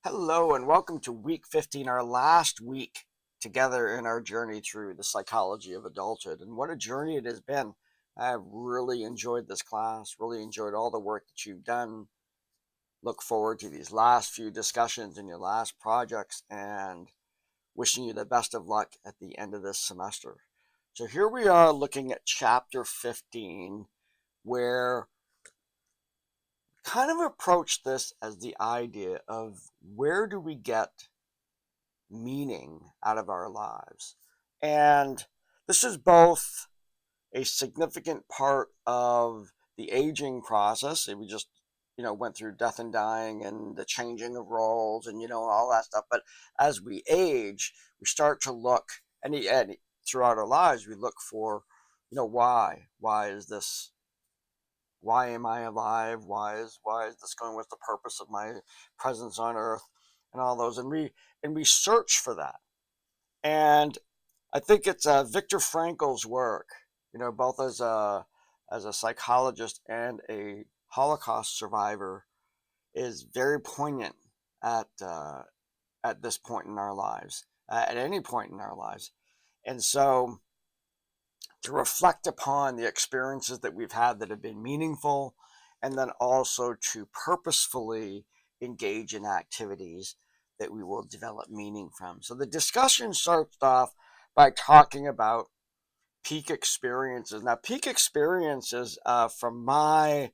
Hello and welcome to week 15, our last week together in our journey through the psychology of adulthood. And what a journey it has been. I've really enjoyed this class, really enjoyed all the work that you've done. Look forward to these last few discussions and your last projects and wishing you the best of luck at the end of this semester. So here we are looking at chapter 15, where kind of approach this as the idea of where do we get meaning out of our lives. And this is both a significant part of the aging process. We just, went through death and dying and the changing of roles and, all that stuff. But as we age, we start to look, and throughout our lives, we look for, why? Why is this? Why am I alive? Why is this going? What's the purpose of my presence on earth? And all those. And we search for that. And I think it's Viktor Frankl's work, both as a psychologist and a Holocaust survivor, is very poignant at uh, at this point in our lives, at any point in our lives. And so to reflect upon the experiences that we've had that have been meaningful, and then also to purposefully engage in activities that we will develop meaning from. So the discussion starts off by talking about peak experiences. Now, peak experiences, from my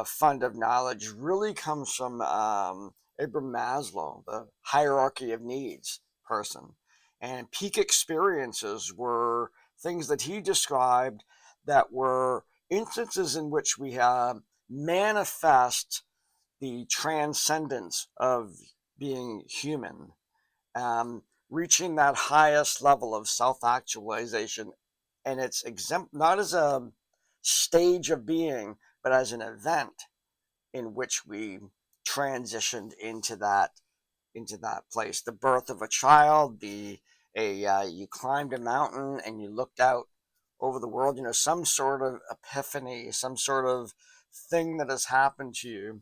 fund of knowledge, really comes from Abraham Maslow, the hierarchy of needs person. And peak experiences were things that he described that were instances in which we manifest the transcendence of being human, reaching that highest level of self-actualization. And it's exempt not as a stage of being, but as an event in which we transitioned into that place. The birth of a child, you climbed a mountain and you looked out over the world. Some sort of epiphany, some sort of thing that has happened to you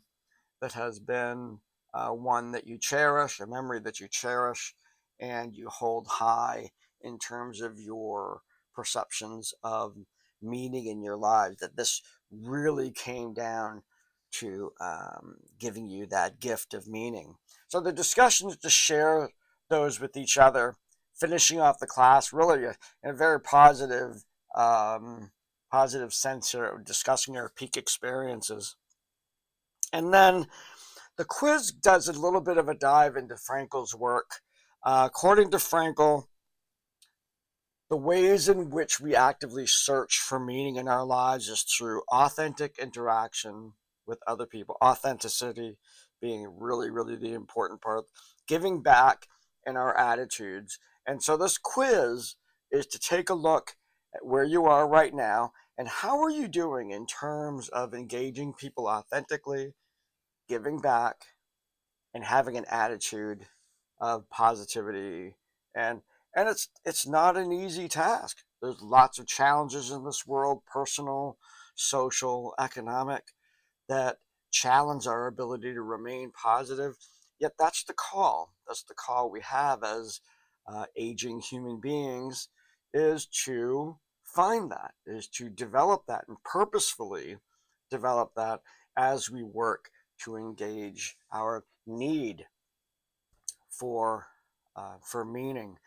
that has been one that you cherish, a memory that you cherish, and you hold high in terms of your perceptions of meaning in your lives. That this really came down to giving you that gift of meaning. So the discussion is to share those with each other, finishing off the class really in a very positive sense here, discussing our peak experiences. And then the quiz does a little bit of a dive into Frankl's work. According to Frankl, the ways in which we actively search for meaning in our lives is through authentic interaction with other people. Authenticity being really, really the important part. Giving back in our attitudes. And so this quiz is to take a look at where you are right now and how are you doing in terms of engaging people authentically, giving back, and having an attitude of positivity. And it's not an easy task. There's lots of challenges in this world, personal, social, economic, that challenge our ability to remain positive. Yet that's the call. That's the call we have as aging human beings, is to find that, is to develop that and purposefully develop that as we work to engage our need for meaning.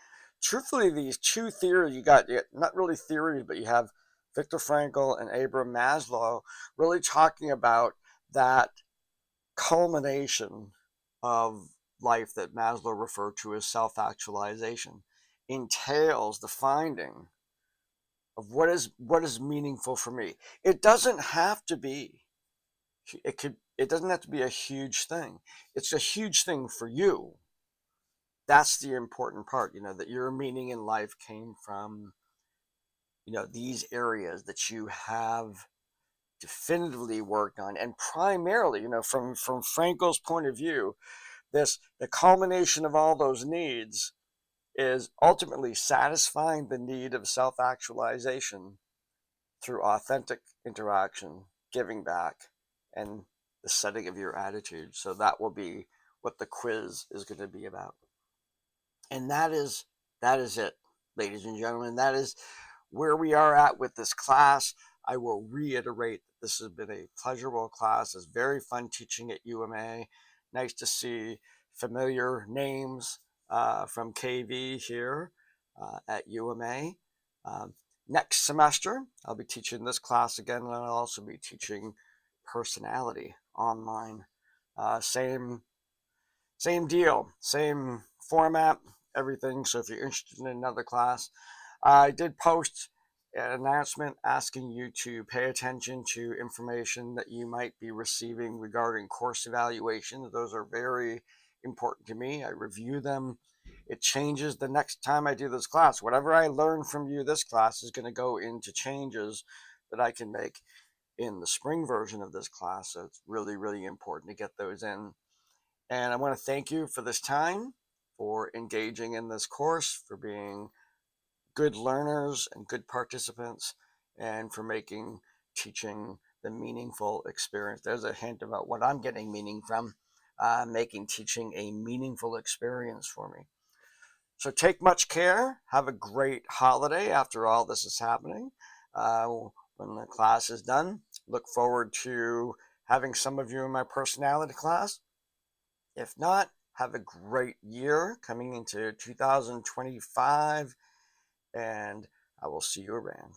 Truthfully, these two theories you got, not really theories, but you have Viktor Frankl and Abraham Maslow really talking about that culmination of life that Maslow referred to as self-actualization, entails the finding of what is meaningful for me. It doesn't have to be. It doesn't have to be a huge thing. It's a huge thing for you. That's the important part, that your meaning in life came from, these areas that you have definitively worked on. And primarily, from Frankl's point of view, the culmination of all those needs is ultimately satisfying the need of self-actualization through authentic interaction, giving back, and the setting of your attitude. So that will be what the quiz is going to be about. And that is it, ladies and gentlemen. That is where we are at with this class. I will reiterate that this has been a pleasurable class. It's very fun teaching at UMA. Nice to see familiar names from KV here at UMA. Next semester, I'll be teaching this class again, and I'll also be teaching personality online. Same deal, same format, everything. So if you're interested in another class, I did post an announcement asking you to pay attention to information that you might be receiving regarding course evaluations. Those are very important to me. I review them. It changes the next time I do this class. Whatever I learn from you this class is going to go into changes that I can make in the spring version of this class. So it's really, really important to get those in. And I want to thank you for this time, for engaging in this course, for being good learners and good participants, and for making teaching the meaningful experience. There's a hint about what I'm getting meaning from, making teaching a meaningful experience for me. So take much care. Have a great holiday after all this is happening. When the class is done, look forward to having some of you in my personality class. If not, have a great year coming into 2025, and I will see you around.